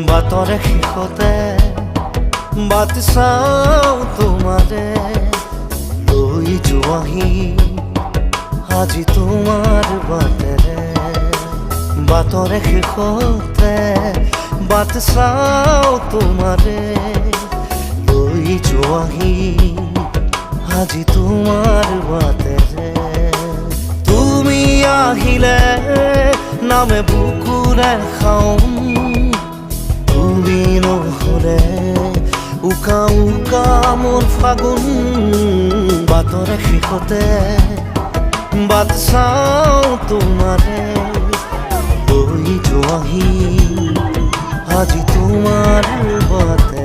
বাটৰে শেষতে বাট চাওঁ তোমাৰে লৈ যোৱাহি আজি তোমাৰ বাটেৰে বাটৰে শেষতে বাট চাওঁ তোমাৰে লৈ যোৱাহি আজি তোমাৰ বাটেৰে তুমি আহিলে নামে বুকুৰে খাওঁ তুমি নহ'লে উকা উকা মোৰ ফাগুন বাটৰে শেষতে বাট চাওঁ তোমাৰে লৈ যোৱাহি আজি তোমাৰ বাটে